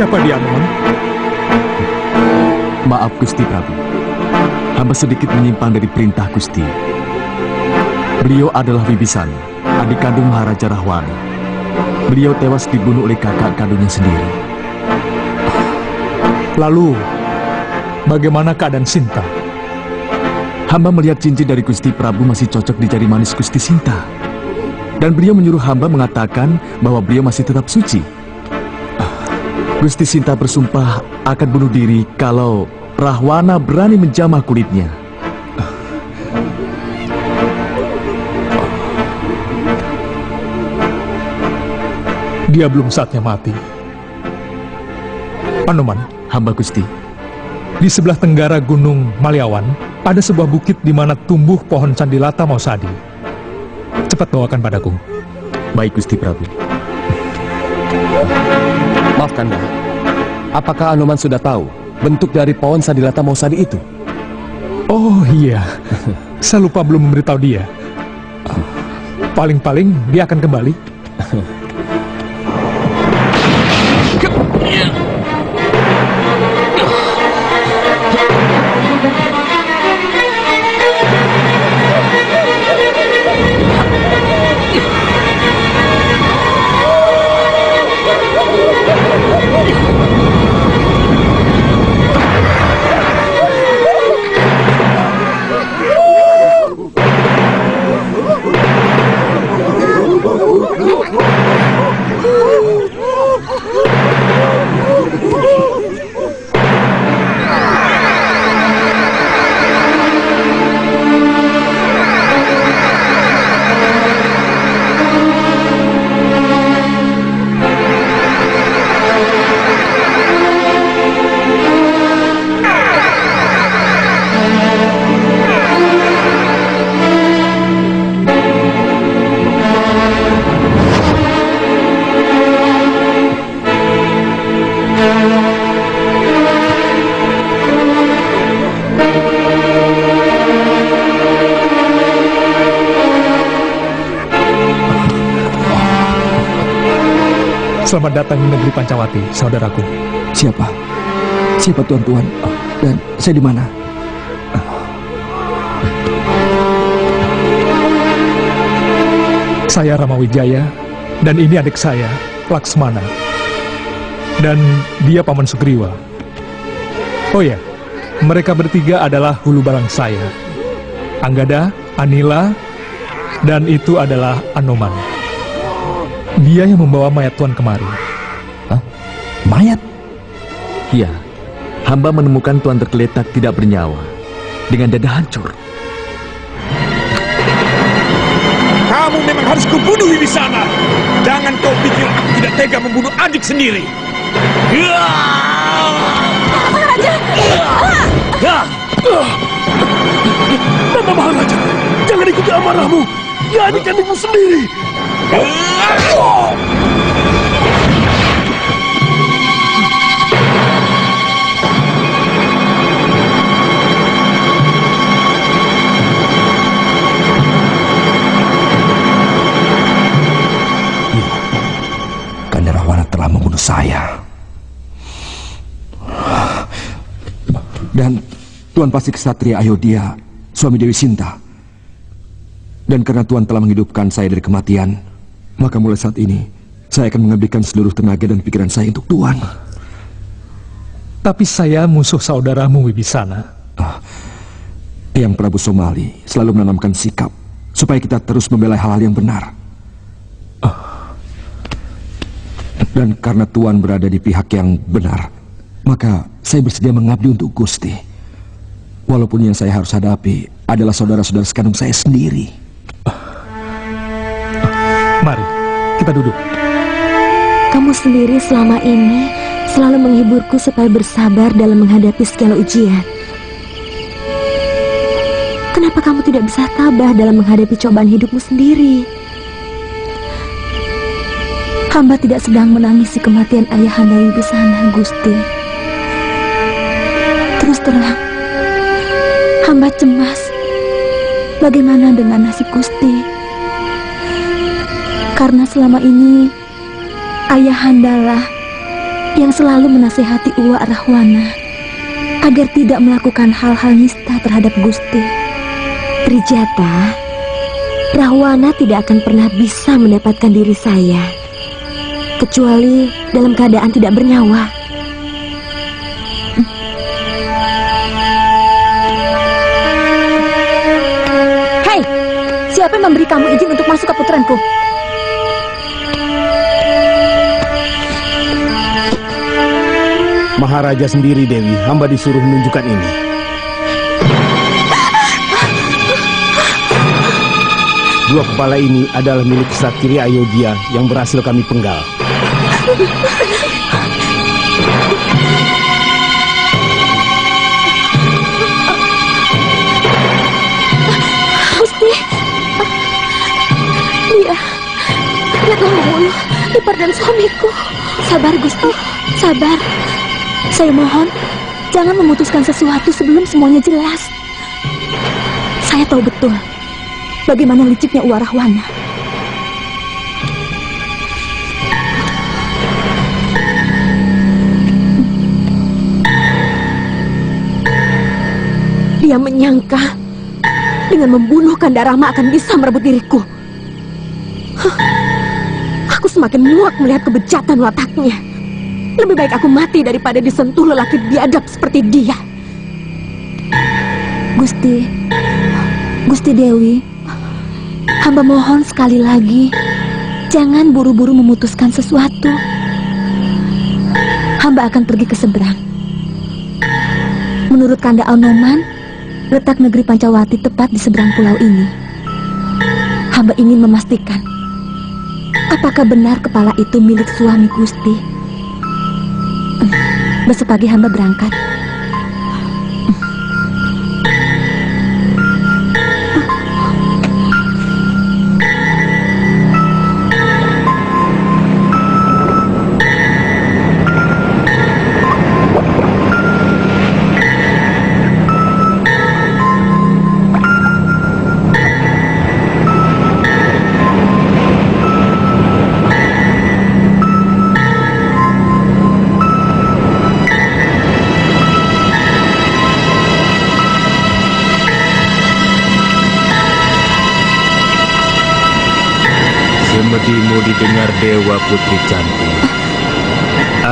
Siapa dia, Anoman? Maaf Gusti Prabu, hamba sedikit menyimpang dari perintah Gusti. Beliau adalah Wibisana, adik kandung Maharaja Rahwana. Beliau tewas dibunuh oleh kakak kandungnya sendiri. Lalu, bagaimana keadaan Sinta? Hamba melihat cincin dari Gusti Prabu masih cocok di jari manis Gusti Sinta. Dan beliau menyuruh hamba mengatakan bahwa beliau masih tetap suci. Gusti Sinta bersumpah akan bunuh diri kalau Rahwana berani menjamah kulitnya. Dia belum saatnya mati. Anoman, Hamba Gusti. di sebelah tenggara Gunung Maliawan, ada sebuah bukit di mana tumbuh pohon Candilata Mausadi. Cepat bawakan padaku. Baik Gusti Prabu. Maaf Kanda, apakah Anoman sudah tahu bentuk dari pohon Candilata Mausadi itu? Oh iya, saya lupa belum memberitahu dia. Paling-paling dia akan kembali. Selamat datang di negeri Pancawati, saudaraku. Siapa? Siapa tuan-tuan? Dan saya di mana? Saya Ramawijaya, dan ini adik saya, Laksmana. Dan dia Paman Sugriwa. Oh ya, mereka bertiga adalah hulu balang saya. Anggada, Anila, dan itu adalah Anoman. Dia yang membawa mayat Tuan kemari. Hah? Mayat? Iya, hamba menemukan Tuan tergeletak tidak bernyawa, dengan dada hancur. Kamu memang harus kubunuh Wibisana. Jangan kau pikir aku tidak tega membunuh adik sendiri. Nanda Maharaja, jangan ikuti amarahmu. Dia adik kandungmu sendiri. Kanda Rahwana telah membunuh saya. Dan Tuan pasti kesatria Ayodhya, suami Dewi Sinta. Dan karena Tuan telah menghidupkan saya dari kematian, maka mulai saat ini saya akan mengabdikan seluruh tenaga dan pikiran saya untuk Tuan. Tapi saya musuh saudaramu Wibisana. Yang Prabu Somali selalu menanamkan sikap supaya kita terus membela hal-hal yang benar. Dan karena Tuan berada di pihak yang benar, maka saya bersedia mengabdi untuk Gusti. Walaupun yang saya harus hadapi adalah saudara-saudara sekandung saya sendiri. Mari, kita duduk. Kamu sendiri selama ini selalu menghiburku supaya bersabar dalam menghadapi segala ujian. Kenapa kamu tidak bisa tabah dalam menghadapi cobaan hidupmu sendiri? Hamba tidak sedang menangisi kematian ayahanda Wibisana, Gusti. Terus terang, hamba cemas. Bagaimana dengan nasib Gusti? Karena selama ini ayahandalah yang selalu menasehati Uwak Rahwana agar tidak melakukan hal-hal nista terhadap Gusti. Trijatha, Rahwana tidak akan pernah bisa mendapatkan diri saya kecuali dalam keadaan tidak bernyawa. Hei, siapa yang memberi kamu izin untuk masuk ke puteranku? Maharaja sendiri, Dewi. Hamba disuruh menunjukkan ini. Dua kepala ini adalah milik Ksatria Ayodhya yang berhasil kami penggal. Gusti, dia telah membunuh Ipar dan suamiku. Sabar, Gusti, sabar. Saya mohon, jangan memutuskan sesuatu sebelum semuanya jelas. Saya tahu betul bagaimana liciknya Uwak Rahwana. Dia menyangka dengan membunuh Kanda Rama akan bisa merebut diriku. Aku semakin muak melihat kebejatan wataknya. Lebih baik aku mati daripada disentuh lelaki biadab seperti dia. Gusti Dewi, hamba mohon sekali lagi, jangan buru-buru memutuskan sesuatu. Hamba akan pergi ke seberang. Menurut Kanda Anoman, letak negeri Pancawati tepat di seberang pulau ini. Hamba ingin memastikan, apakah benar kepala itu milik suami Gusti. Besok pagi hamba berangkat. Semedimu didengar Dewa Putri Cantik.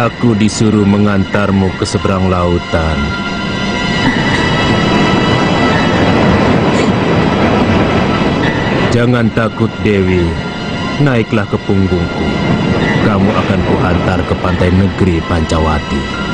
Aku disuruh mengantarmu ke seberang lautan. Jangan takut, Dewi. Naiklah ke punggungku. Kamu akan kuantar ke pantai negeri Pancawati.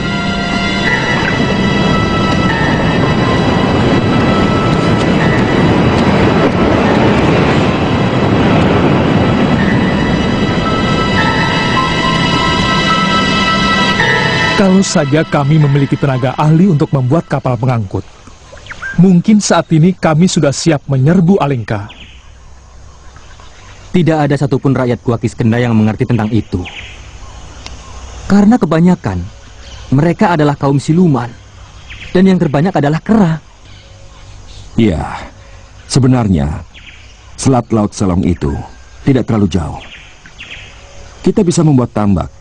Kalau saja kami memiliki tenaga ahli untuk membuat kapal pengangkut, mungkin saat ini kami sudah siap menyerbu Alengka. Tidak ada satupun rakyat Gua Kiskendha yang mengerti tentang itu. Karena kebanyakan, mereka adalah kaum siluman. Dan yang terbanyak adalah kera. Ya, sebenarnya Selat Laut Selong itu tidak terlalu jauh. Kita bisa membuat tambak.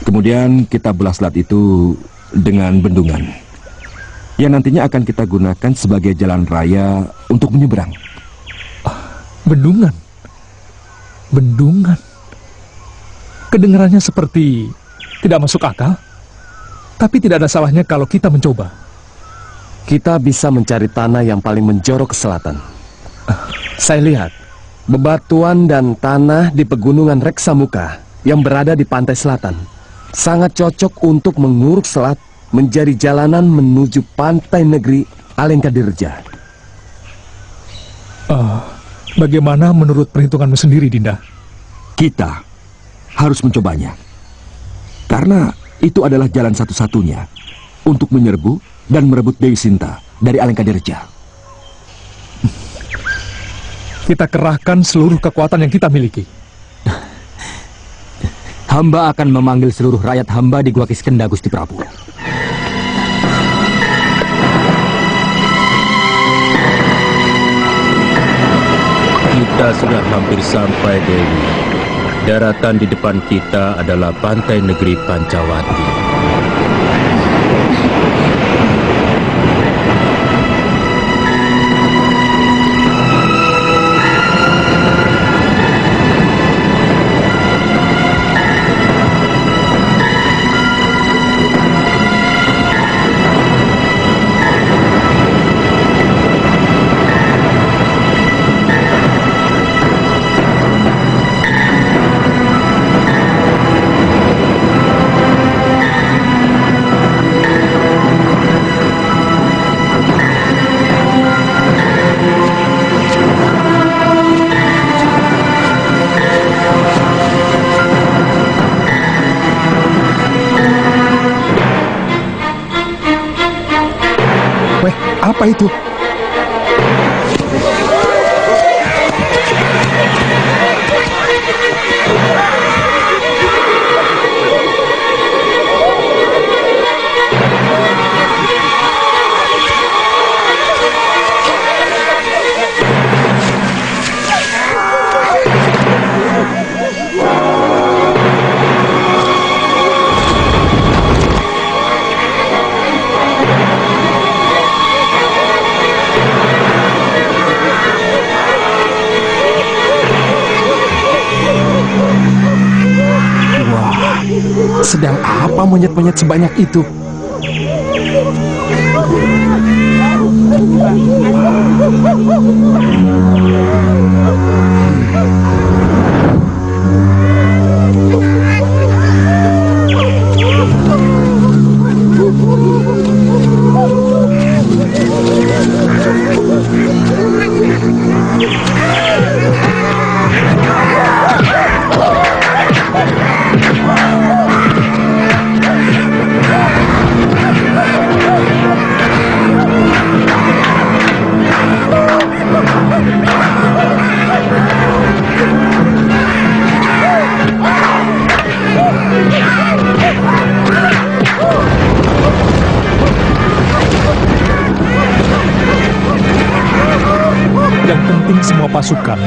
Kemudian kita belah selat itu dengan bendungan yang nantinya akan kita gunakan sebagai jalan raya untuk menyeberang. Bendungan? Bendungan? Kedengarannya seperti tidak masuk akal. Tapi tidak ada salahnya kalau kita mencoba. Kita bisa mencari tanah yang paling menjorok ke selatan. Saya lihat bebatuan dan tanah di pegunungan Reksamuka yang berada di pantai selatan sangat cocok untuk menguruk selat menjadi jalanan menuju pantai negeri Alengka Dirja. Bagaimana menurut perhitunganmu sendiri, Dinda? Kita harus mencobanya. Karena itu adalah jalan satu-satunya untuk menyerbu dan merebut Dewi Sinta dari Alengka Dirja. Kita kerahkan seluruh kekuatan yang kita miliki. Hamba akan memanggil seluruh rakyat hamba di Gua Kiskendha, Gusti Prabu. Kita sudah hampir sampai, Dewi. Daratan di depan kita adalah pantai negeri Pancawati. Weh, apa itu? Sedang apa monyet-monyet sebanyak itu? Yang penting semua pasukan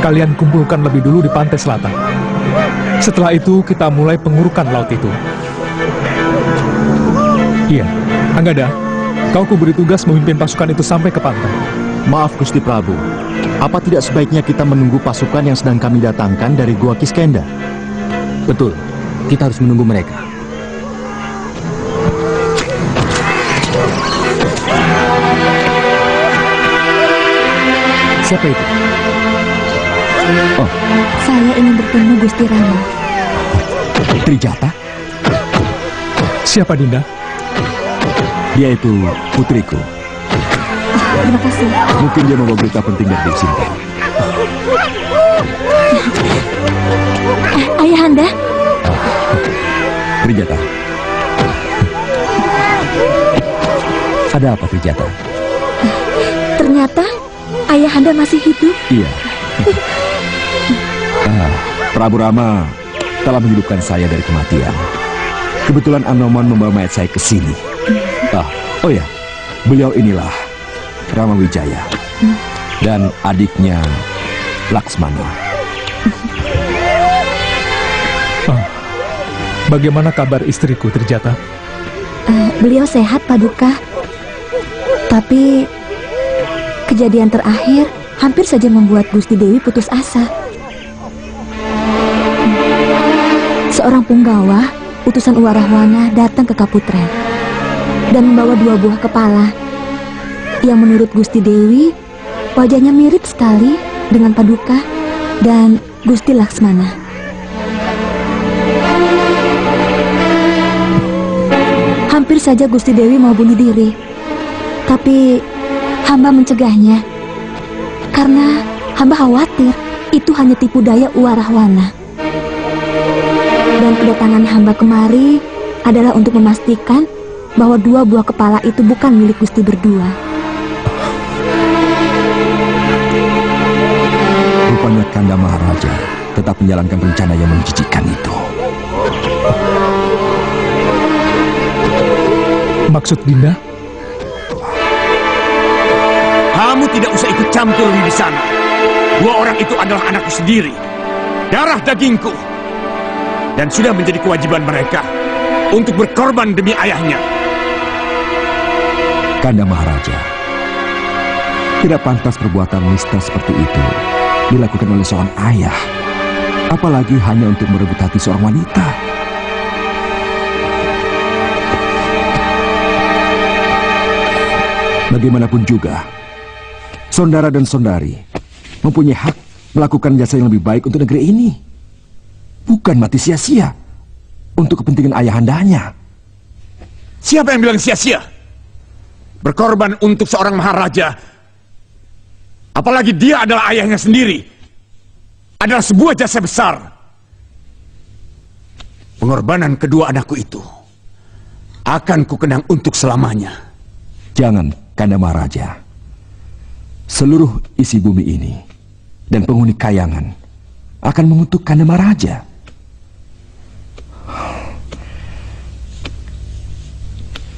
kalian kumpulkan lebih dulu di pantai selatan. Setelah itu kita mulai pengurukan laut itu. Iya, Anggada, kau kuberi tugas memimpin pasukan itu sampai ke pantai. Maaf Gusti Prabu, apa tidak sebaiknya kita menunggu pasukan yang sedang kami datangkan dari Gua Kiskenda? Betul, kita harus menunggu mereka. Siapa itu? Saya ingin bertemu Gusti Rama. Trijata? Siapa Dinda? Dia itu putriku. Terima kasih. Mungkin dia membawa berita penting dari Dewi Sinta. Ayahanda, Trijata. Ada apa Trijata? ternyata Ayahanda masih hidup. Iya. Prabu Rama telah menghidupkan saya dari kematian. Kebetulan Anoman membawa mayat saya ke sini. Oh ya, beliau inilah Rama Wijaya dan adiknya Laksmana. Bagaimana kabar istriku, Trijata? Beliau sehat, Paduka. Tapi kejadian terakhir hampir saja membuat Gusti Dewi putus asa. Seorang punggawa, utusan Uwarahwana, datang ke Kaputren dan membawa 2 buah kepala yang menurut Gusti Dewi wajahnya mirip sekali dengan Paduka dan Gusti Laksmana. Hampir saja Gusti Dewi mau bunuh diri, tapi hamba mencegahnya karena hamba khawatir itu hanya tipu daya Uwarahwana. Dan kedatangan hamba kemari adalah untuk memastikan bahwa 2 buah kepala itu bukan milik Gusti berdua. Rupanya Kanda Maharaja tetap menjalankan rencana yang menjijikan itu. Maksud Dinda? Kamu tidak usah ikut campur di sana. 2 orang itu adalah anakku sendiri. darah dagingku. Dan sudah menjadi kewajiban mereka untuk berkorban demi ayahnya. Kanda Maharaja, tidak pantas perbuatan nista seperti itu dilakukan oleh seorang ayah, apalagi hanya untuk merebut hati seorang wanita. Bagaimanapun juga, saudara dan saudari mempunyai hak melakukan jasa yang lebih baik untuk negeri ini, bukan mati sia-sia untuk kepentingan ayahandanya. Siapa yang bilang sia-sia? Berkorban untuk seorang maharaja, apalagi dia adalah ayahnya sendiri, adalah sebuah jasa besar. Pengorbanan kedua anakku itu akan kukenang untuk selamanya. Jangan, Kanda Maharaja. Seluruh isi bumi ini dan penghuni Kayangan akan mengutuk Kanda Maharaja.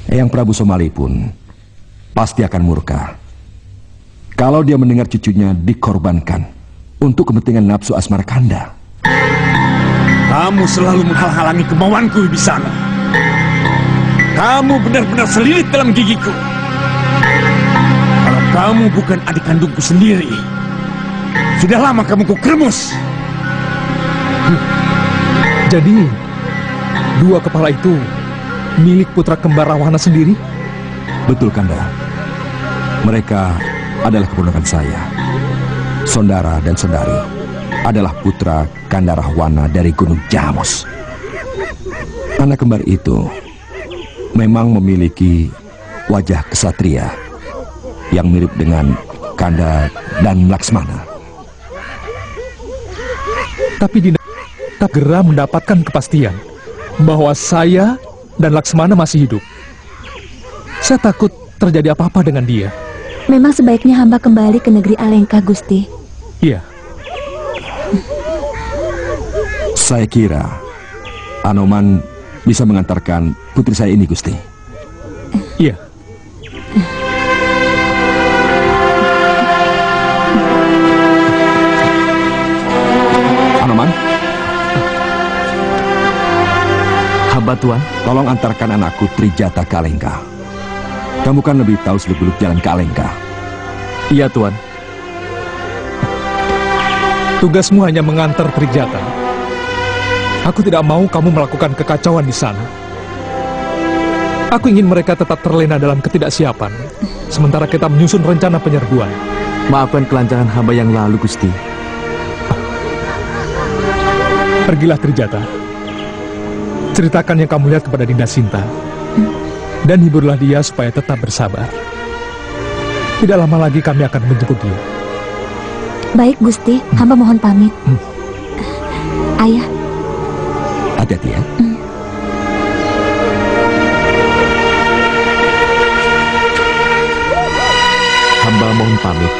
Eyang Prabu Somali pun pasti akan murka kalau dia mendengar cucunya dikorbankan untuk kepentingan nafsu asmara Kanda. Kamu selalu menghalang-halangi kemauanku, Wibisana. Kamu benar-benar selilit dalam gigiku. Kalau kamu bukan adik kandungku sendiri, sudah lama kamu kukremus. Jadi, dua kepala itu milik putra kembar Rahwana sendiri? Betul, Kanda. Mereka adalah keponakan saya. Saudara dan saudari adalah putra Kanda Rahwana dari Gunung Jamus. Anak kembar itu memang memiliki wajah kesatria yang mirip dengan Kanda dan Laksmana. Tapi Dinda tak segera mendapatkan kepastian bahwa saya dan Laksmana masih hidup. Saya takut terjadi apa-apa dengan dia. Memang sebaiknya hamba kembali ke negeri Alengka, Gusti. Iya. Saya kira Anoman bisa mengantarkan putri saya ini, Gusti. Iya. Anoman, Hamba Tuan. tolong antarkan anakku Trijata ke Alengka. Kamu kan lebih tahu seluk-beluk jalan ke Alengka. Iya, Tuan. Tugasmu hanya mengantar Trijata. Aku tidak mau kamu melakukan kekacauan di sana. Aku ingin mereka tetap terlena dalam ketidaksiapan, sementara kita menyusun rencana penyerbuan. Maafkan kelancaran hamba yang lalu, Gusti. Pergilah Trijata. Ceritakan yang kamu lihat kepada Dinda Sinta. Dan hiburlah dia supaya tetap bersabar. Tidak lama lagi kami akan menjemput dia. Baik, Gusti. Hamba mohon pamit. Ayah. Hati-hati ya. Hamba mohon pamit.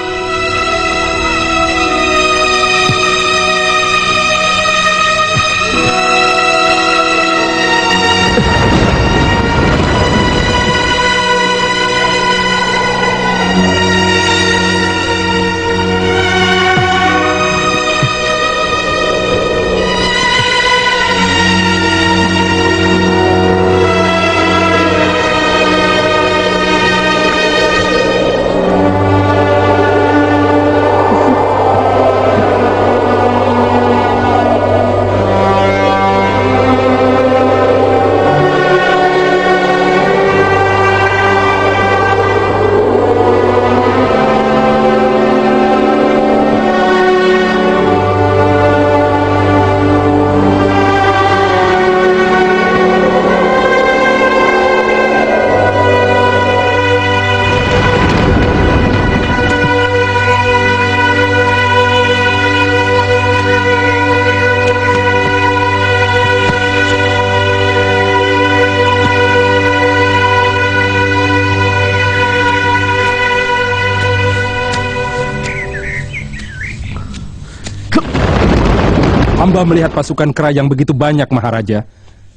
Hamba melihat pasukan kera yang begitu banyak, Maharaja,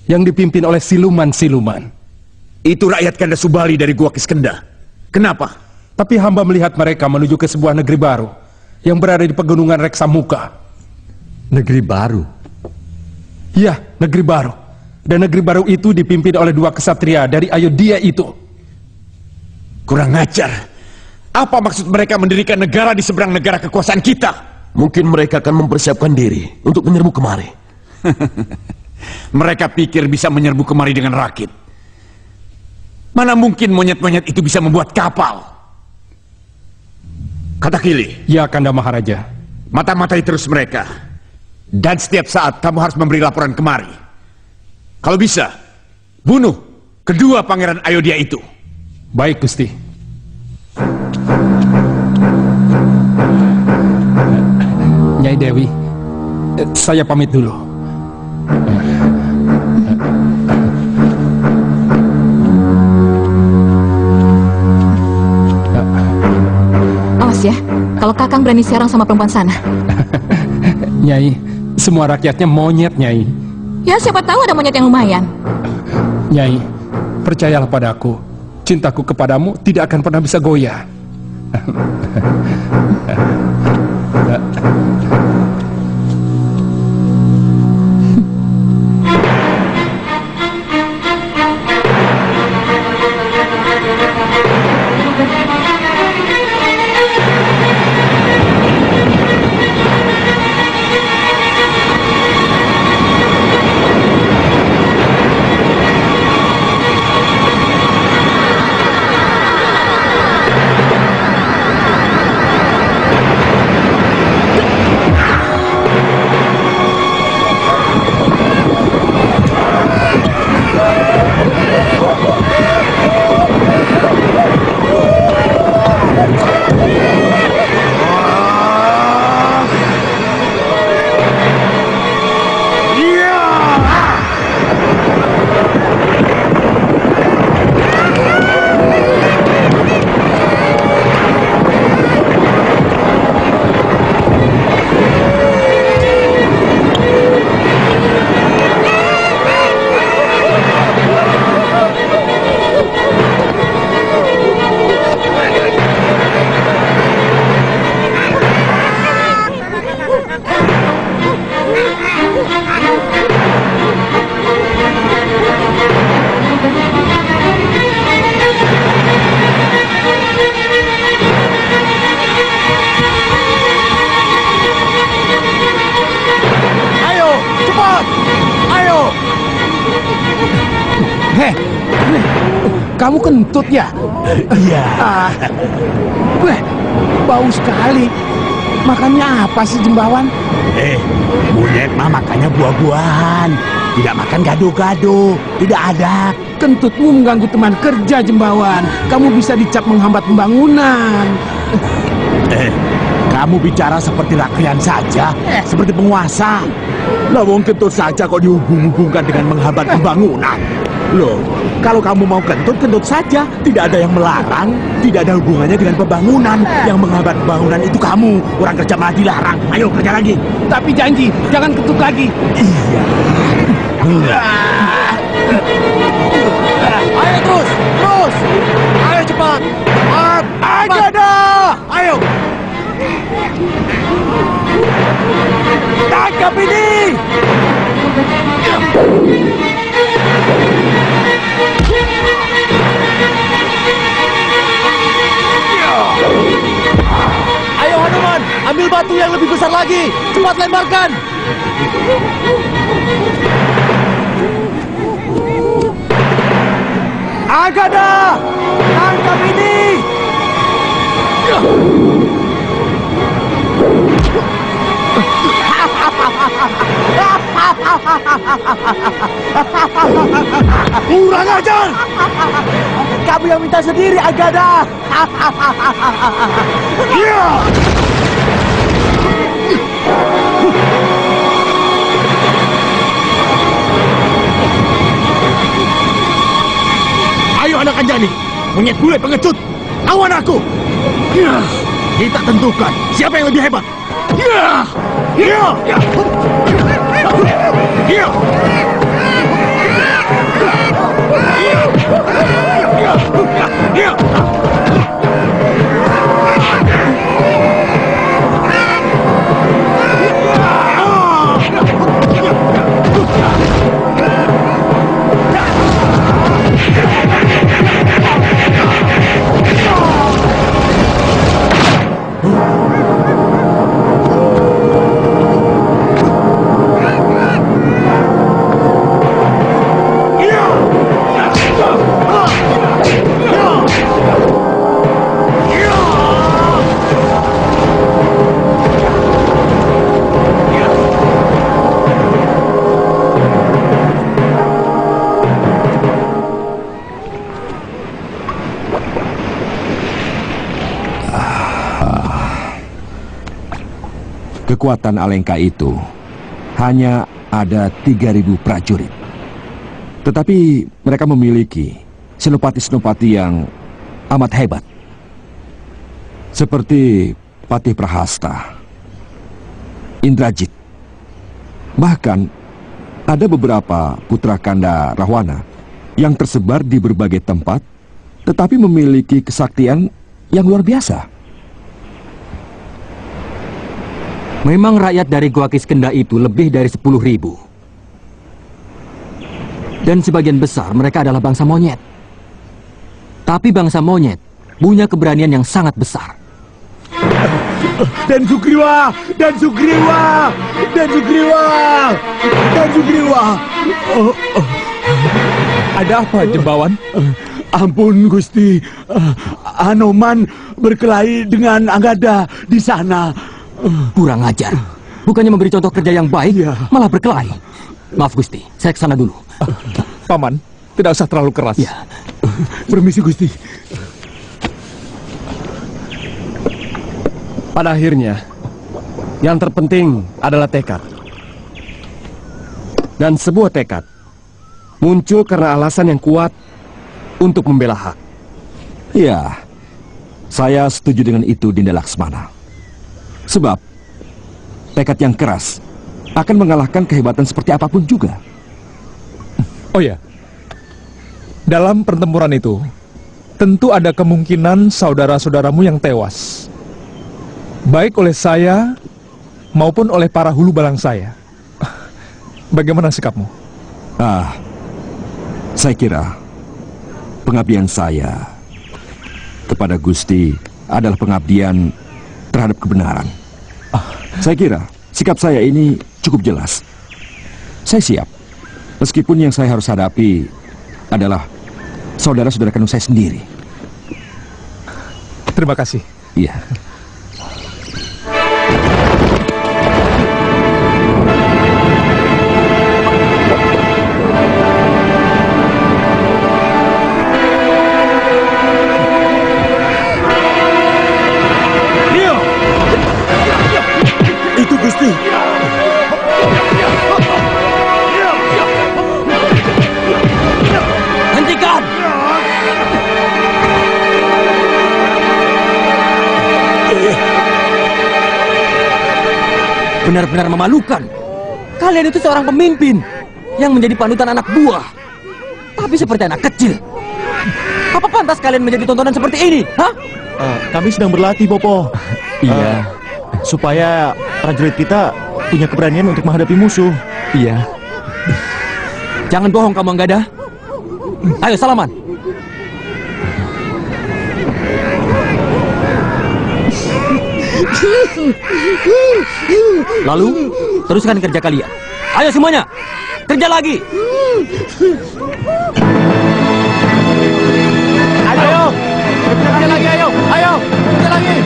yang dipimpin oleh siluman-siluman. Itu rakyat Kanda Subali dari Gua Kiskenda. Kenapa? Tapi hamba melihat mereka menuju ke sebuah negeri baru yang berada di pegunungan Reksamuka. Negeri baru. Ya, negeri baru. Dan negeri baru itu dipimpin oleh 2 kesatria dari Ayodhya itu. Kurang ajar. Apa maksud mereka mendirikan negara di seberang negara kekuasaan kita? Mungkin mereka akan mempersiapkan diri untuk menyerbu kemari. Mereka pikir bisa menyerbu kemari dengan rakit. Mana mungkin monyet-monyet itu bisa membuat kapal? Katakili, Ya, Kanda Maharaja. mata-matai terus mereka. Dan setiap saat kamu harus memberi laporan kemari. Kalau bisa, bunuh kedua pangeran Ayodhya itu. Baik, Gusti. Nyai Dewi, saya pamit dulu. Awas ya, kalau Kakang berani serang sama perempuan sana. Nyai, semua rakyatnya monyet, Nyai. Ya, siapa tahu ada monyet yang lumayan. Nyai, percayalah padaku. Cintaku kepadamu tidak akan pernah bisa goyah. Kamu kentut ya? Iya. Weh, bau sekali. Makannya apa sih Jembawan? Monyet mah makannya buah-buahan. Tidak makan gado-gado. Tidak ada. Kentutmu mengganggu teman kerja Jembawan. Kamu bisa dicap menghambat pembangunan. Kamu bicara seperti rakyat saja, seperti penguasa. Lawang kentut saja kok dihubung-hubungkan dengan menghambat pembangunan. Loh, kalau kamu mau kentut, kentut saja. Tidak ada yang melarang. Tidak ada hubungannya dengan pembangunan. Yang menghambat pembangunan itu kamu. Orang kerja malah dilarang. Ayo kerja lagi. Tapi janji, jangan kentut lagi. Iya. Ayo terus, terus. Ayo cepat. Cepat. Ayo dah. Ayo. Tangkap ini. Ayo Hanuman, ambil batu yang lebih besar lagi. Cepat lemparkan. Agada, tangkap ini. Kurang ajar. Kamu yang minta sendiri, Agada. Ayo anak Anjani, monyet bule pengecut, lawan aku. Kita tentukan siapa yang lebih hebat. kekuatan Alengka itu hanya ada 3.000 prajurit. Tetapi mereka memiliki senopati-senopati yang amat hebat. Seperti Patih Prahasta, Indrajit. Bahkan ada beberapa putra kanda Rahwana yang tersebar di berbagai tempat, tetapi memiliki kesaktian yang luar biasa. Memang rakyat dari Gua Kiskenda itu lebih dari 10.000. Dan sebagian besar mereka adalah bangsa monyet. Tapi bangsa monyet punya keberanian yang sangat besar. Dan Sugriwa! Dan Sugriwa! Dan Sugriwa! Dan Sugriwa! Ada apa, Jembawan? Ampun, Gusti. Anoman berkelahi dengan Anggada di sana. Kurang ajar. Bukannya memberi contoh kerja yang baik, malah berkelahi. Maaf, Gusti. Saya kesana dulu. Paman, tidak usah terlalu keras. Ya. Permisi, Gusti. Pada akhirnya, yang terpenting adalah tekad. Dan sebuah tekad muncul karena alasan yang kuat untuk membela hak. Ya, saya setuju dengan itu, Dinda Laksmana. Sebab tekad yang keras akan mengalahkan kehebatan seperti apapun juga. Oh ya, dalam pertempuran itu, tentu ada kemungkinan saudara-saudaramu yang tewas. Baik oleh saya, maupun oleh para hulu balang saya. Bagaimana sikapmu? Saya kira pengabdian saya kepada Gusti adalah pengabdian terhadap kebenaran. Saya kira sikap saya ini cukup jelas. Saya siap, meskipun yang saya harus hadapi adalah saudara-saudara kandung saya sendiri. Terima kasih. Iya. Itu Gusti. Hentikan! Benar-benar memalukan. Kalian itu seorang pemimpin yang menjadi panutan anak buah. Tapi seperti anak kecil. Apa pantas kalian menjadi tontonan seperti ini? Hah? Kami sedang berlatih, Bopo. Iya. Supaya prajurit kita punya keberanian untuk menghadapi musuh. Iya. Jangan bohong kamu, Anggada. Ayo salaman. Lalu teruskan kerja kalian. Ayo semuanya, kerja lagi. Ayo, kerja lagi, ayo, kerja lagi.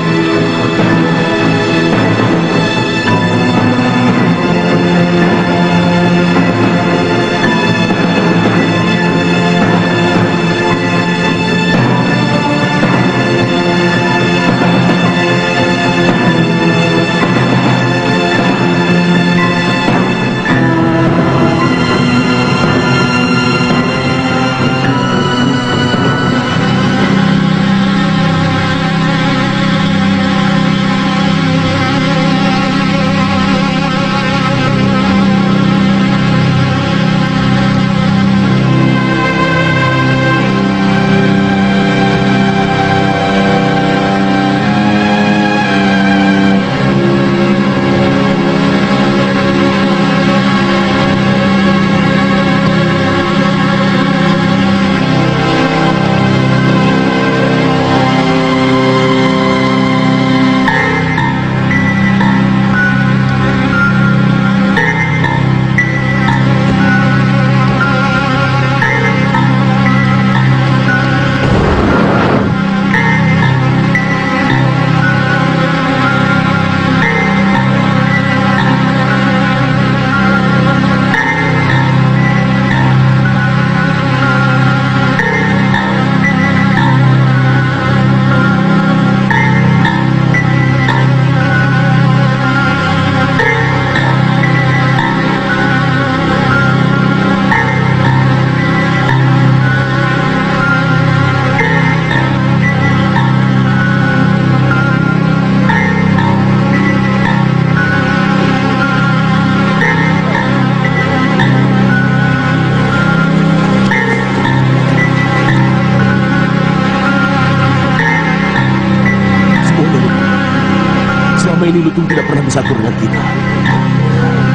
ini Lutung tidak pernah bersatu dengan kita.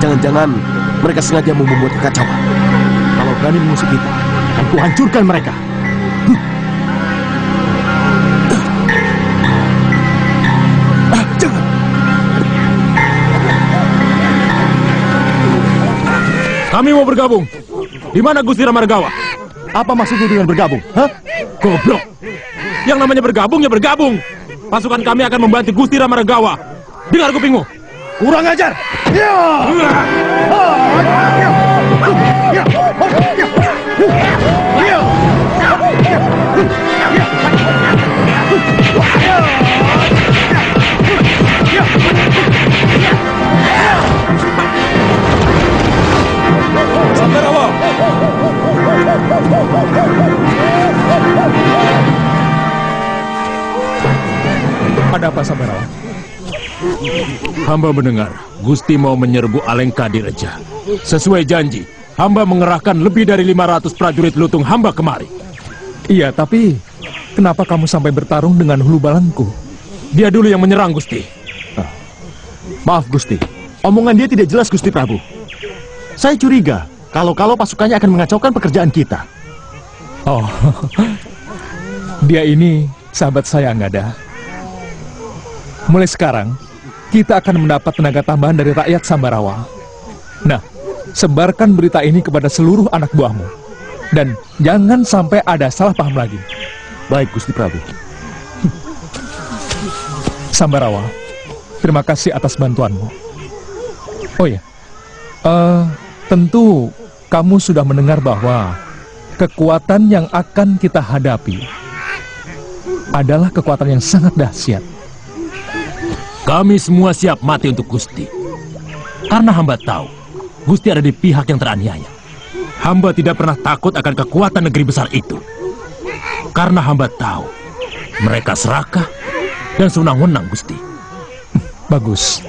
Jangan-jangan mereka sengaja mau membuat kekacauan. Kalau berani mengusik kita, akan kuhancurkan mereka. Jangan! Kami mau bergabung. Di mana Gusti Ramargawa? Apa maksudnya dengan bergabung? Hah? Goblok. Yang namanya bergabung ya bergabung. Pasukan kami akan membantu Gusti Ramargawa. Dengar kupingmu. Kurang ajar! Sambarawa! Ada apa, Sambarawa? Hamba mendengar Gusti mau menyerbu Alengka di Reja. Sesuai janji, hamba mengerahkan lebih dari 500 prajurit Lutung hamba kemari. Iya, tapi kenapa kamu sampai bertarung dengan Hulu Balangku? Dia dulu yang menyerang, Gusti. Maaf, Gusti. Omongan dia tidak jelas, Gusti Prabu. Saya curiga kalau pasukannya akan mengacaukan pekerjaan kita. Oh, dia ini sahabat saya, Anggada. Mulai sekarang, kita akan mendapat tenaga tambahan dari rakyat Sambarawa. Nah, sebarkan berita ini kepada seluruh anak buahmu. Dan jangan sampai ada salah paham lagi. Baik, Gusti Prabu. Sambarawa, terima kasih atas bantuanmu. Oh ya, tentu kamu sudah mendengar bahwa kekuatan yang akan kita hadapi adalah kekuatan yang sangat dahsyat. Kami semua siap mati untuk Gusti. Karena hamba tahu, Gusti ada di pihak yang teraniaya. Hamba tidak pernah takut akan kekuatan negeri besar itu. Karena hamba tahu, mereka serakah dan sewenang-wenang, Gusti. Bagus.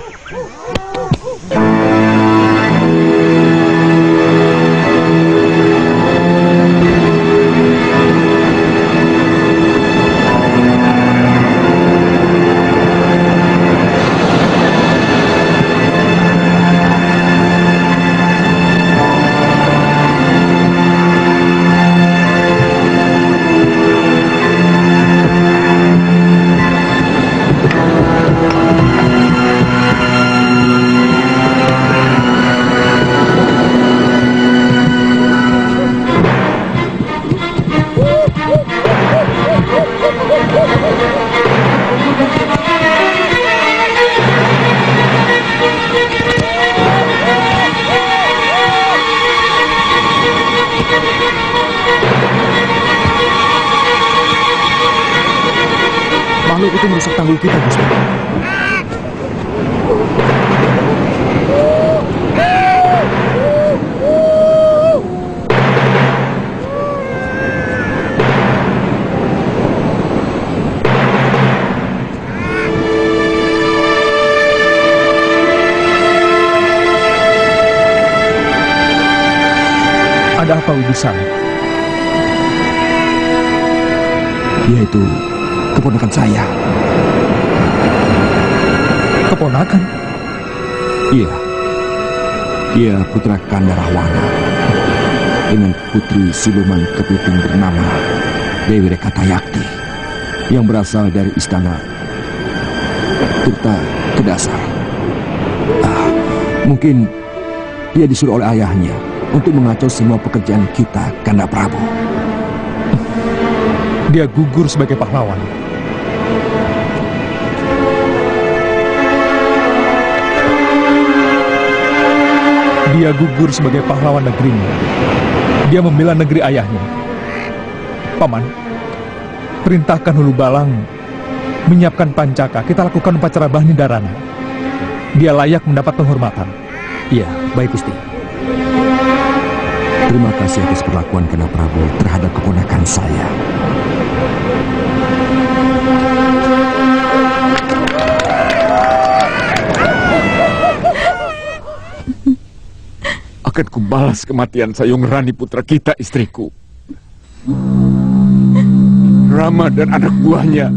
Makhluk itu merusak tanggul kita, Gusti. Ada apa, Wibisana? Dia itu keponakan saya. Keponakan? Iya. Dia putra Kanda Rahwana dengan putri siluman kepiting bernama Dewi Rekatayakti yang berasal dari istana Tirta Kedasar. Mungkin dia disuruh oleh ayahnya untuk mengacau semua pekerjaan kita, Kanda Prabu. Dia gugur sebagai pahlawan. Dia gugur sebagai pahlawan negerinya. Dia membela negeri ayahnya. Paman, perintahkan Hulu Balang menyiapkan pancaka. Kita lakukan upacara Bahni Darana. Dia layak mendapat penghormatan. Iya, baik Gusti. Terima kasih atas perlakuan Kanda Prabu terhadap keponakan saya. Akan kubalas kematian Sayung Rani putra kita, istriku. Rama dan anak buahnya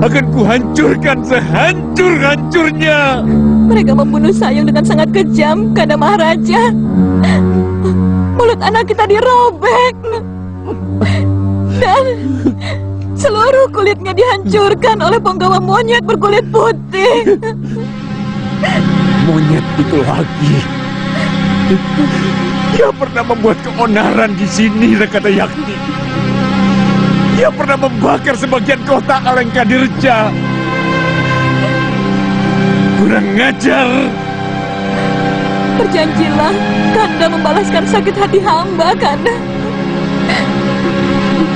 akan kuhancurkan sehancur-hancurnya. Mereka membunuh Sayong dengan sangat kejam, Kanda Maharaja. Mulut anak kita dirobek. Dan seluruh kulitnya dihancurkan oleh penggawa monyet berkulit putih. Monyet itu lagi. Dia pernah membuat keonaran di sini, Rakatayakti. Dia pernah membakar sebagian kota Alengkadirja. Kurang ngajar. Berjanjilah, Kanda membalaskan sakit hati hamba, Kanda.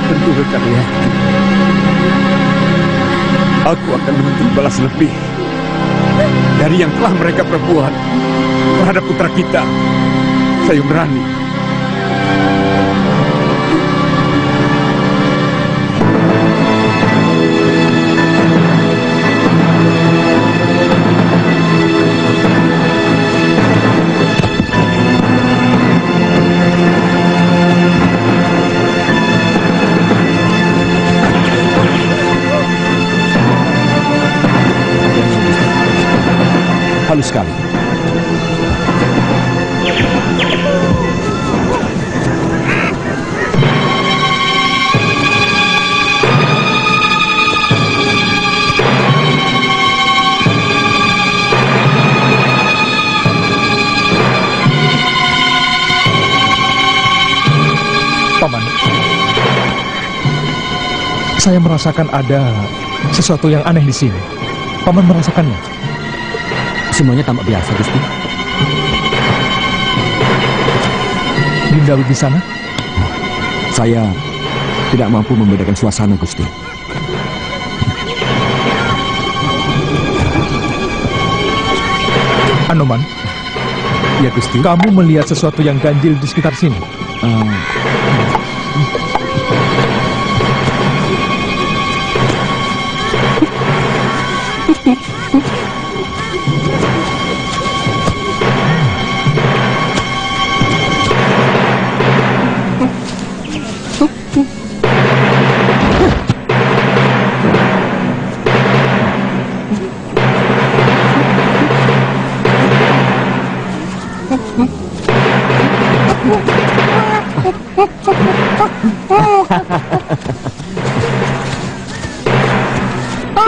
Tentu, Rakatayakti. Aku akan menuntut balas lebih dari yang telah mereka perbuat terhadap putra kita, Sayong Rani. Halus sekali. Paman, saya merasakan ada sesuatu yang aneh di sini. Paman merasakannya? Semuanya tampak biasa, Gusti. Dinda Wibisana? Saya tidak mampu membedakan suasana, Gusti. Anoman? Ya, Gusti. Kamu melihat sesuatu yang ganjil di sekitar sini?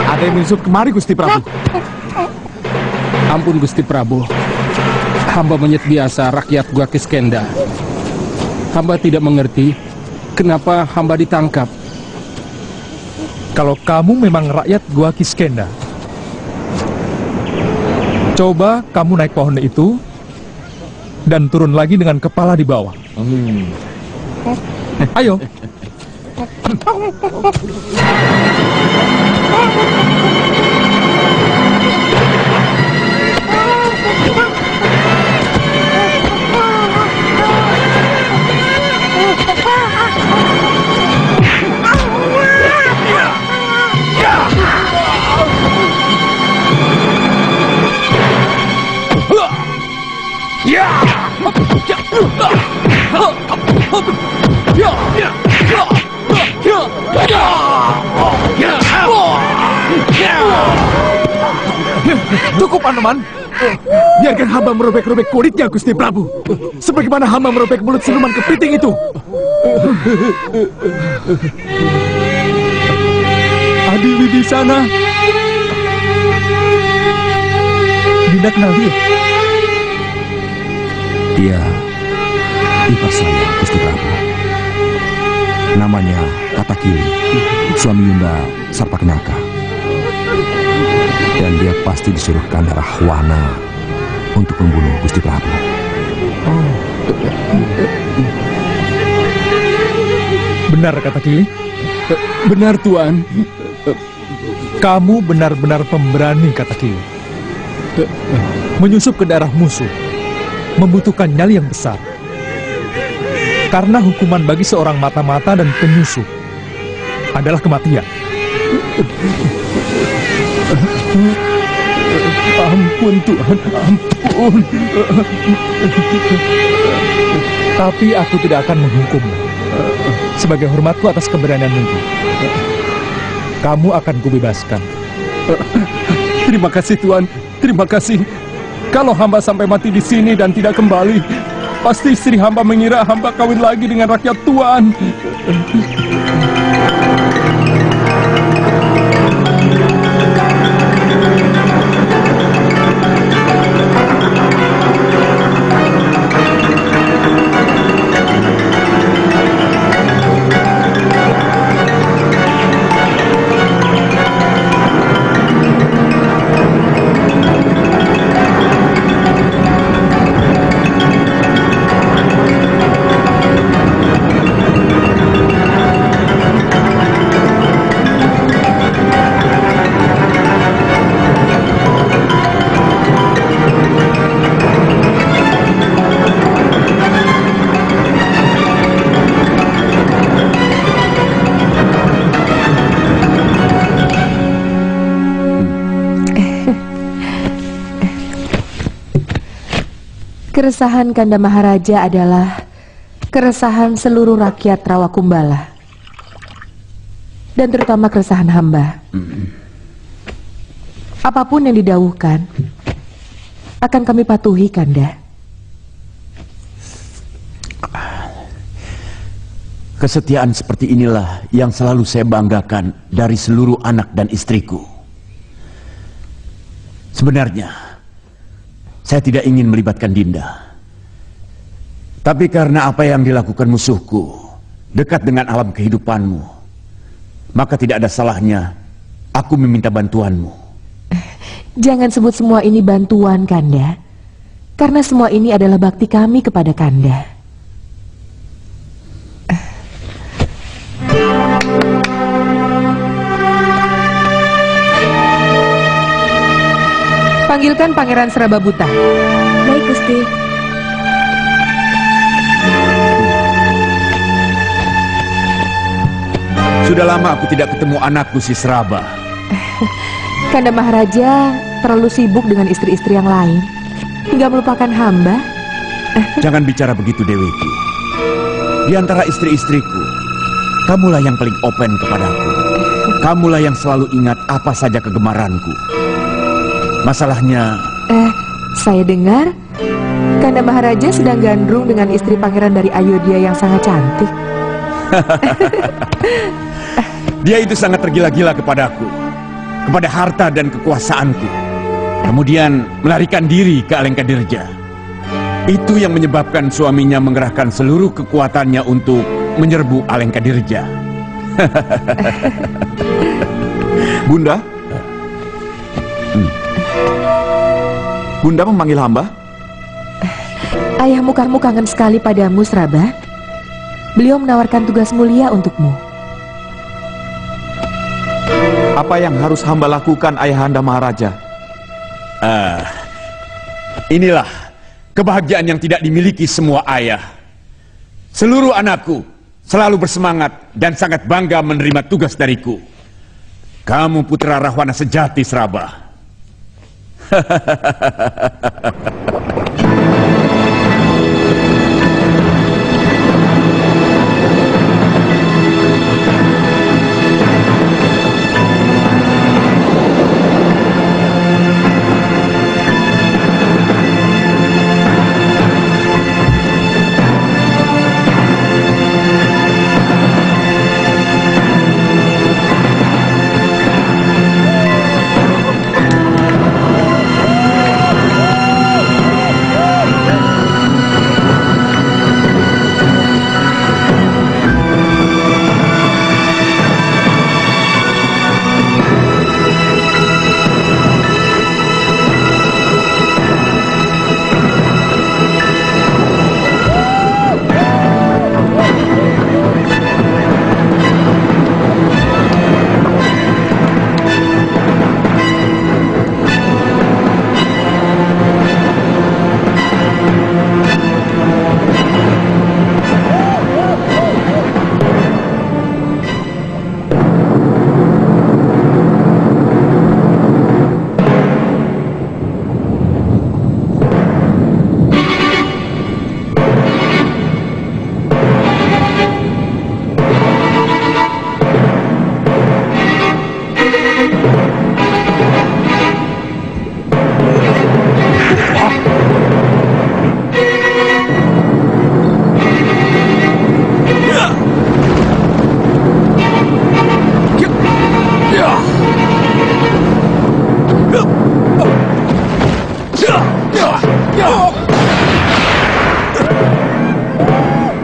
Ada yang menyusup kemari, Gusti Prabu. Ampun Gusti Prabu. Hamba monyet biasa rakyat Gua Kiskenda. Hamba tidak mengerti kenapa hamba ditangkap. Kalau kamu memang rakyat Gua Kiskenda, coba kamu naik pohon itu dan turun lagi dengan kepala di bawah. Ayo. Cukup, Anoman. Biarkan hamba merobek-robek kulitnya, Gusti Prabu. Sebagaimana hamba merobek mulut siluman kepiting itu. Adi Wibisana. Dinda kenal dia? Dia ipar saya, Gusti Prabu. Namanya Katakili, suami Yunda Sarpakenaka. Dan dia pasti disuruh Kanda Rahwana untuk membunuh Gusti Prabu. Benar kata Kili? Benar, Tuan. Kamu benar-benar pemberani, kata Kili. Menyusup ke daerah musuh membutuhkan nyali yang besar. Karena hukuman bagi seorang mata-mata dan penyusup adalah kematian. Ampun, Tuhan, ampun. Tapi aku tidak akan menghukummu. Sebagai hormatku atas keberanianmu itu. kamu akan kubebaskan. Terima kasih Tuan, terima kasih. Kalau hamba sampai mati di sini dan tidak kembali, pasti istri hamba mengira hamba kawin lagi dengan rakyat Tuan. Keresahan Kanda Maharaja adalah keresahan seluruh rakyat Rawakumbala, dan terutama keresahan hamba. Apapun yang didhawuhkan akan kami patuhi, Kanda. Kesetiaan seperti inilah yang selalu saya banggakan dari seluruh anak dan istriku. Sebenarnya saya tidak ingin melibatkan Dinda. Tapi karena apa yang dilakukan musuhku dekat dengan alam kehidupanmu, maka tidak ada salahnya aku meminta bantuanmu. Jangan sebut semua ini bantuan, Kanda. Karena semua ini adalah bakti kami kepada Kanda. Panggilkan Pangeran Serababuta. Baik, Gusti. Sudah lama aku tidak ketemu anakku si Seraba. Kanda Maharaja terlalu sibuk dengan istri-istri yang lain hingga melupakan hamba. Jangan bicara begitu, Dewiku. Di antara istri-istriku, kamulah yang paling open kepadaku. Kamulah yang selalu ingat apa saja kegemaranku. Masalahnya... Saya dengar Kanda Maharaja sedang gandrung dengan istri pangeran dari Ayodhya yang sangat cantik. Dia itu sangat tergila-gila kepadaku, kepada harta dan kekuasaanku. Kemudian melarikan diri ke Alengkadirja. Itu yang menyebabkan suaminya mengerahkan seluruh kekuatannya untuk menyerbu Alengkadirja. Bunda? Bunda memanggil hamba? Ayahmu Karmu kangen sekali padamu, Seraba. Beliau menawarkan tugas mulia untukmu. Apa yang harus hamba lakukan, Ayahanda Maharaja? Inilah kebahagiaan yang tidak dimiliki semua ayah. Seluruh anakku selalu bersemangat dan sangat bangga menerima tugas dariku. Kamu putra Rahwana sejati, Seraba.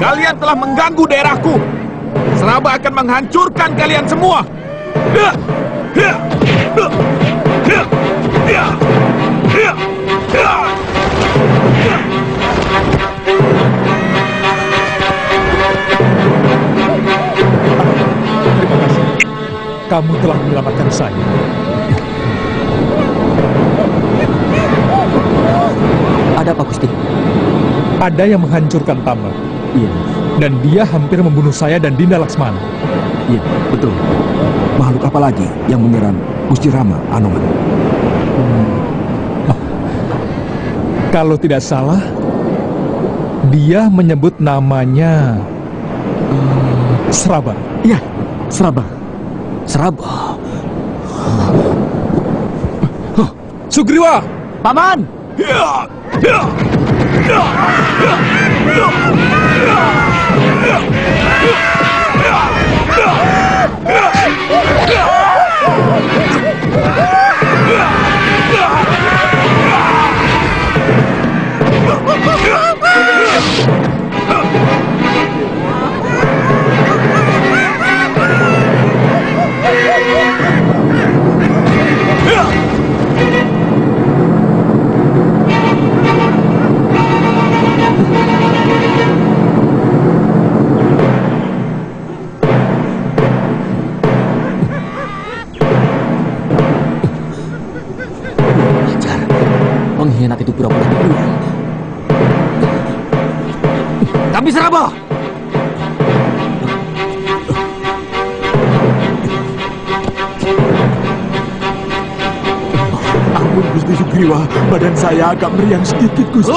Kalian telah mengganggu daerahku. Seraba akan menghancurkan kalian semua. Terima kasih. Kamu telah menyelamatkan saya. Ada apa, Gusti? Ada yang menghancurkan Tama. Iya, Dan dia hampir membunuh saya dan Dinda Laksmana. iya, betul. Makhluk apa lagi yang menyerang Gusti Rama, Anoman? Kalau tidak salah, dia menyebut namanya Seraba. Iya, Seraba. Seraba. Sugriwa! Paman! Ajar, pengkhianat itu pura-pura dibunuh. Kami Seraba! Ampun Gusti Sugriwa, badan saya agak meriang sedikit Gusti.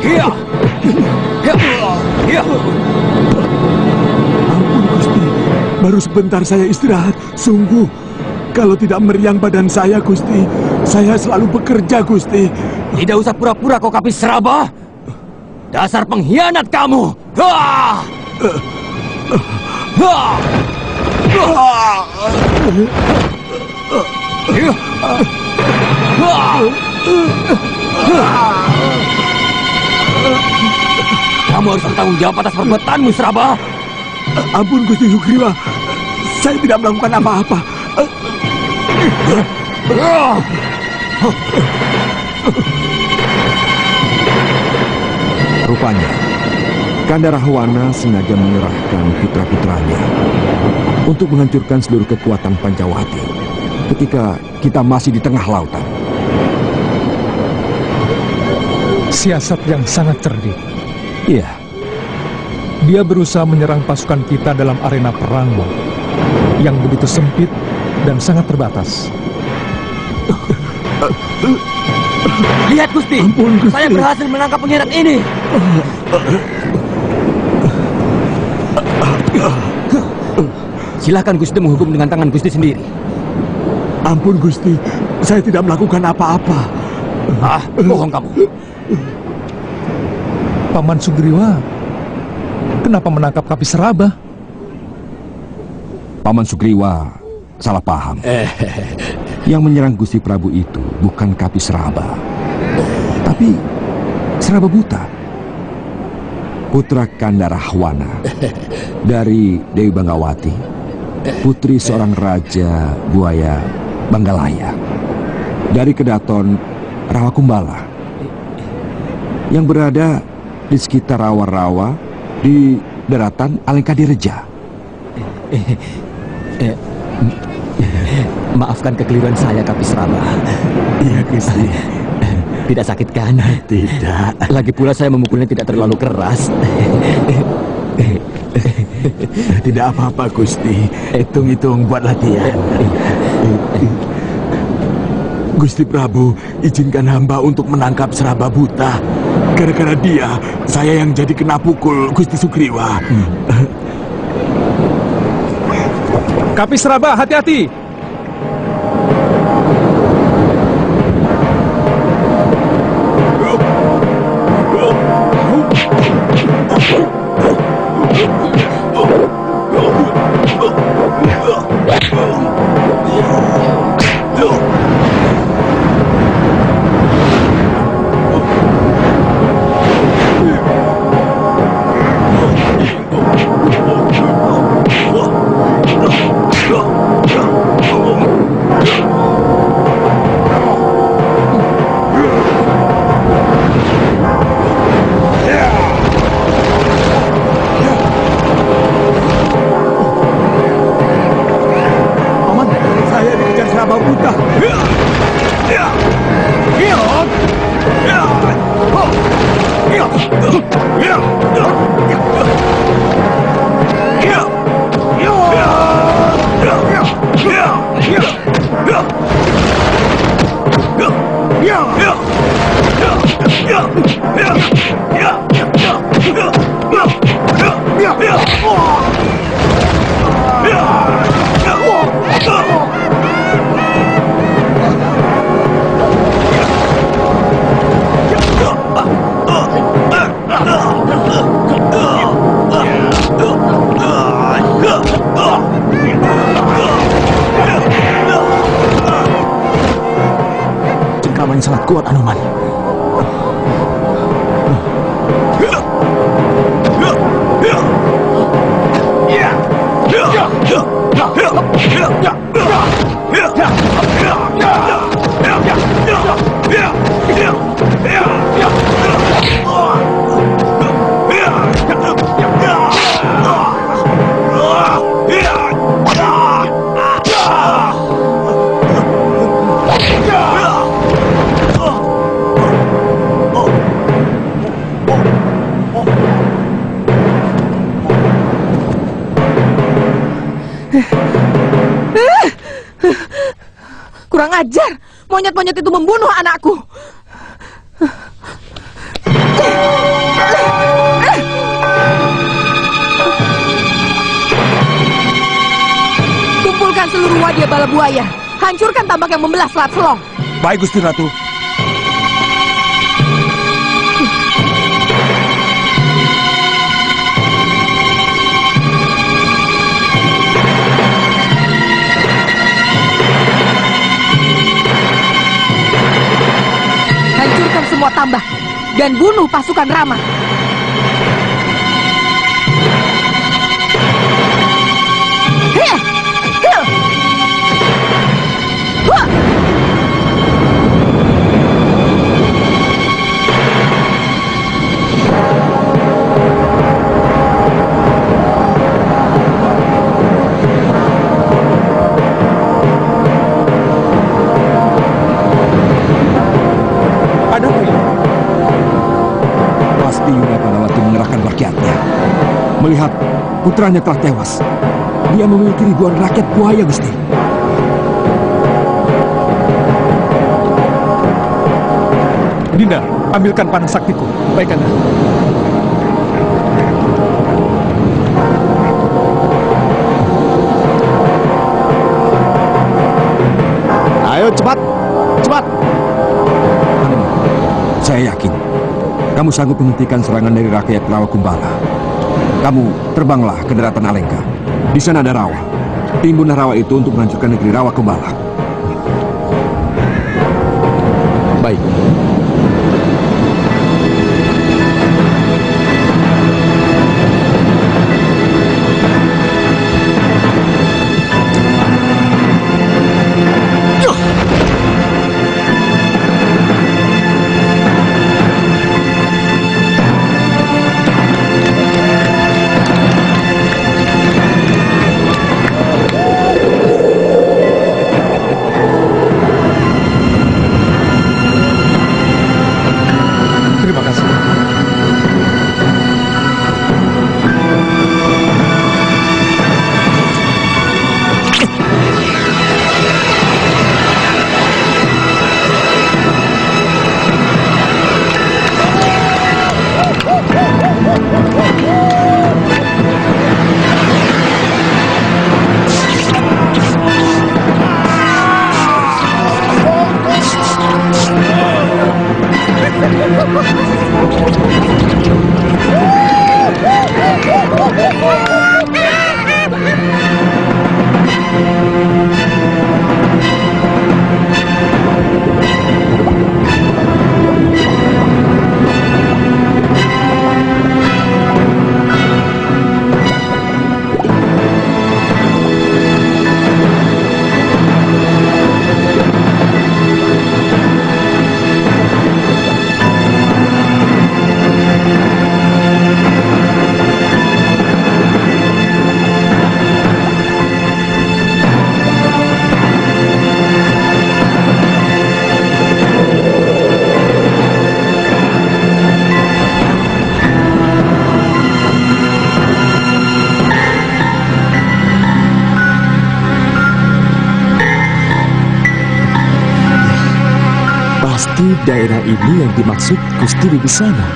Ya. Ampun Gusti, baru sebentar saya istirahat. Sungguh, kalau tidak meriang badan saya Gusti, saya selalu bekerja Gusti. Tidak usah pura-pura kau Kapis Seraba. Dasar pengkhianat kamu. Kamu harus bertanggung jawab atas perbuatanmu, Seraba. Ampun Gusti Sugriwa, saya tidak melakukan apa-apa. Rupanya, Kanda Rahwana sengaja menyerahkan putra-putranya untuk menghancurkan seluruh kekuatan Pancawati ketika kita masih di tengah lautan. Siasat yang sangat cerdik. Iya, Dia berusaha menyerang pasukan kita dalam arena perang yang begitu sempit dan sangat terbatas. Lihat Gusti, saya berhasil menangkap pengkhianat ini. Silahkan Gusti menghukum dengan tangan Gusti sendiri. Ampun Gusti, saya tidak melakukan apa-apa. Bohong kamu. Paman Sugriwa, kenapa menangkap Kapis Seraba? Paman Sugriwa salah paham. Yang menyerang Gusti Prabu itu bukan Kapis Seraba, tapi Seraba Buta, putra Kanda Rahwana dari Dewi Banggawati, putri seorang raja buaya Banggalaya, dari Kedaton Rawakumbala, yang berada di sekitar rawa-rawa di daratan Alengkadireja. Maafkan kekeliruan saya, Kapis Seraba. Iya Gusti. Tidak sakit kan? Tidak. Lagi pula saya memukulnya tidak terlalu keras. Tidak apa-apa Gusti. Hitung-hitung buat latihan. Gusti Prabu, izinkan hamba untuk menangkap Seraba Buta. Gara-gara dia, saya yang jadi kena pukul Gusti Sugriwa. Kapis Seraba, hati-hati! Cengkraman yang sangat kuat, Anoman. Kurang ajar, monyet-monyet itu membunuh anakku. Kumpulkan seluruh wadia bala buaya. Hancurkan tambak yang membelah Selat Selong. Baik, Gusti Ratu. Hancurkan semua tambak dan bunuh pasukan Rama. Pasti Yunda Pranawati mengerahkan rakyatnya. Melihat putranya telah tewas, dia memiliki ribuan rakyat buaya, Gusti. Dinda, ambilkan panah saktiku. Baik, Kanda. Ayo cepat, cepat. Saya yakin kamu sanggup menghentikan serangan dari rakyat Rawa Kumbala. Kamu terbanglah ke daratan Alengka. Di sana ada rawa. Timbunlah rawa itu untuk menghancurkan negeri Rawa Kumbala. Baik. daerah ini yang dimaksud Gusti Wibisana.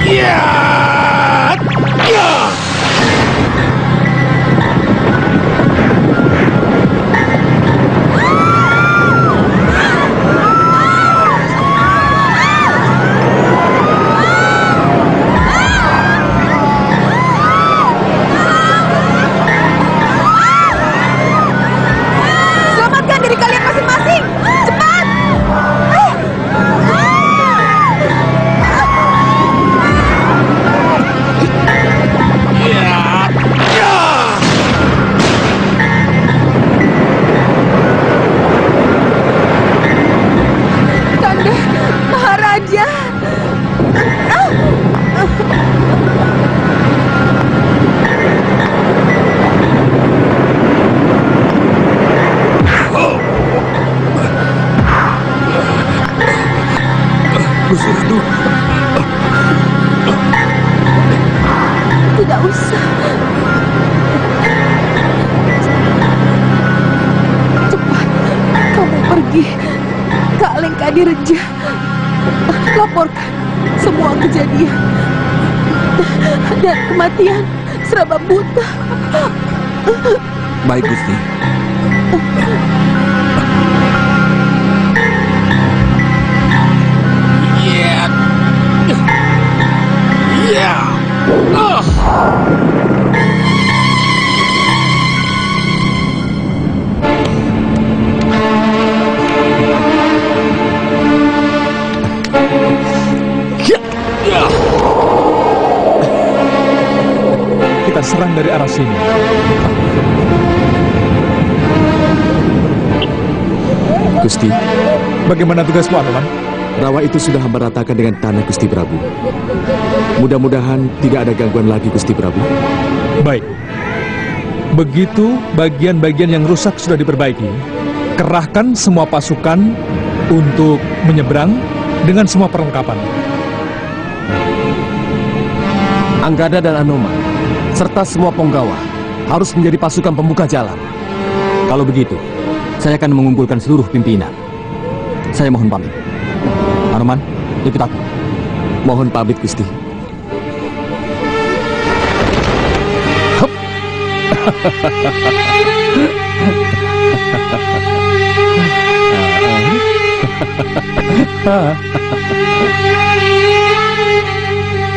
Ya. Selamatkan diri kalian masing-masing. Cepat. Kanda Maharaja. Gusti Ratu, Tidak usah. Cepat, kamu pergi ke Alengkadireja. Laporkan semua kejadian dan kematian Srababuta. baik Gusti. Kita serang dari arah sini. Gusti, Bagaimana tugasmu, Anoman? rawa itu sudah hamba ratakan dengan tanah Gusti Prabu. Mudah-mudahan tidak ada gangguan lagi Gusti Prabu. Baik. Begitu bagian-bagian yang rusak sudah diperbaiki, kerahkan semua pasukan untuk menyeberang dengan semua perlengkapan. Anggada dan Anoman, serta semua Ponggawa harus menjadi pasukan pembuka jalan. Kalau begitu, saya akan mengumpulkan seluruh pimpinan. Saya mohon pamit. Anoman, ikut aku. Mohon pamit Gusti.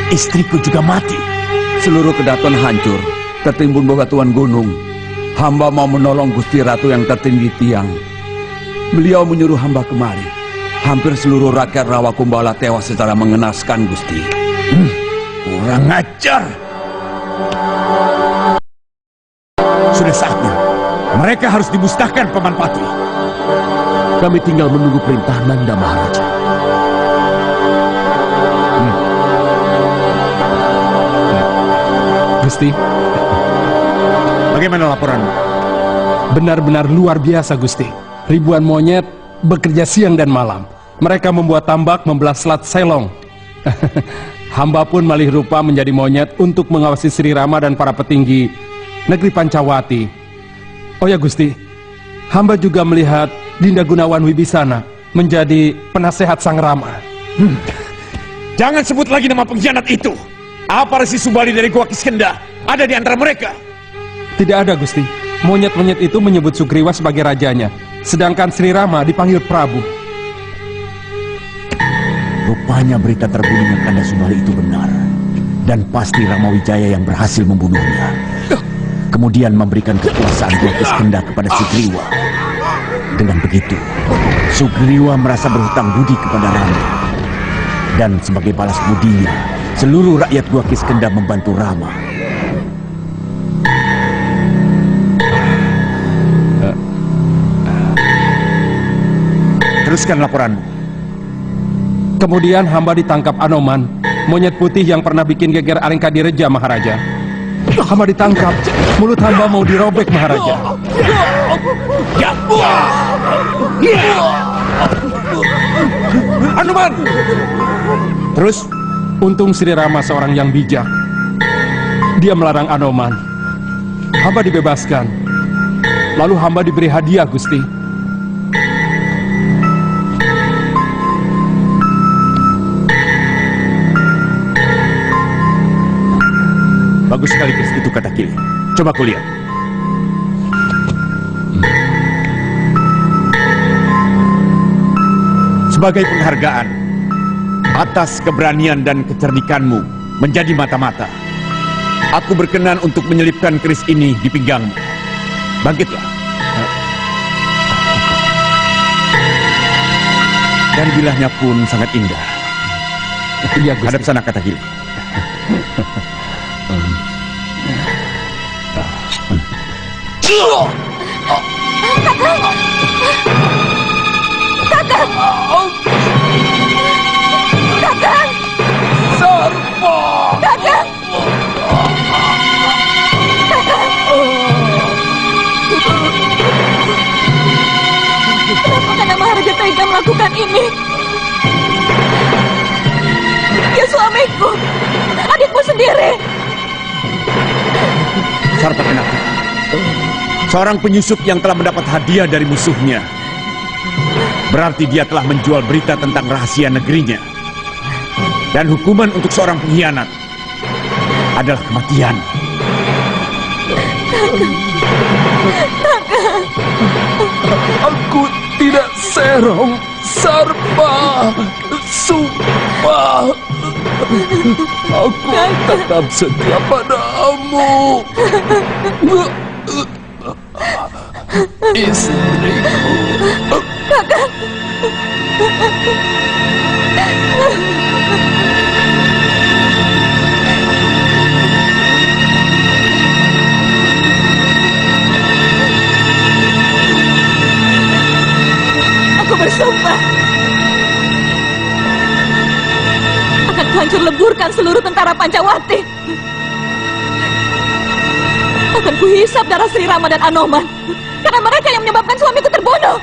Istriku juga mati. Seluruh kedaton hancur, tertimbun bebatuan gunung. Hamba mau menolong Gusti Ratu yang tertindih tiang. Beliau menyuruh hamba kemari. Hampir seluruh rakyat Rawa Kumbala tewas secara mengenaskan, Gusti. Kurang ajar. Sudah saatnya. Mereka harus dimusnahkan, Paman Patih. Kami tinggal menunggu perintah Nanda Maharaja. Gusti, Bagaimana laporanmu? benar-benar luar biasa, Gusti. Ribuan monyet bekerja siang dan malam. Mereka membuat tambak membelah Selat Selong. Hamba pun malih rupa menjadi monyet untuk mengawasi Sri Rama dan para petinggi negeri Pancawati. Oh ya Gusti, hamba juga melihat Dinda Gunawan Wibisana menjadi penasehat Sang Rama. Jangan sebut lagi nama pengkhianat itu. Apa Resi Subali dari Gua Kiskenda ada di antara mereka? Tidak ada, Gusti. Monyet-monyet itu menyebut Sugriwa sebagai rajanya, sedangkan Sri Rama dipanggil Prabu. Rupanya berita terbunuhnya Kanda Subali itu benar. Dan pasti Ramawijaya yang berhasil membunuhnya. Kemudian memberikan kekuasaan Gua Kiskenda kepada Sugriwa. Dengan begitu, Sugriwa merasa berhutang budi kepada Rama. Dan sebagai balas budinya, seluruh rakyat Gua Kiskenda membantu Rama. Teruskan laporanmu. Kemudian hamba ditangkap Anoman, monyet putih yang pernah bikin geger Alengkadireja, Maharaja. Hamba ditangkap, mulut hamba mau dirobek, Maharaja. Anoman! Terus? Untung Sri Rama seorang yang bijak. Dia melarang Anoman. Hamba dibebaskan. Lalu hamba diberi hadiah, Gusti. Bagus sekali Kris itu kata Kili. Coba kau lihat. Sebagai penghargaan atas keberanian dan kecerdikanmu menjadi mata-mata, aku berkenan untuk menyelipkan keris ini di pinggangmu. Bangkitlah. Dan bilahnya pun sangat indah. Iya, Gusti. Hadap sana kata Gili. Kakang! Kakang! Sarpa! Kakang! Kakang! Kenapa Kanda Maharaja tega melakukan ini? Dia suamiku, adikku sendiri. Sarpa kenapa? Seorang penyusup yang telah mendapat hadiah dari musuhnya. Berarti dia telah menjual berita tentang rahasia negerinya. Dan hukuman untuk seorang pengkhianat adalah kematian. Aku tidak serong, Sarpa. Sumpah. Aku tetap setia padamu. Istriku. Kakang! Aku bersumpah akan kuhancur leburkan seluruh tentara Pancawati. Akan kuhisap darah Sri Rama dan Anoman karena mereka yang menyebabkan suamiku terbunuh.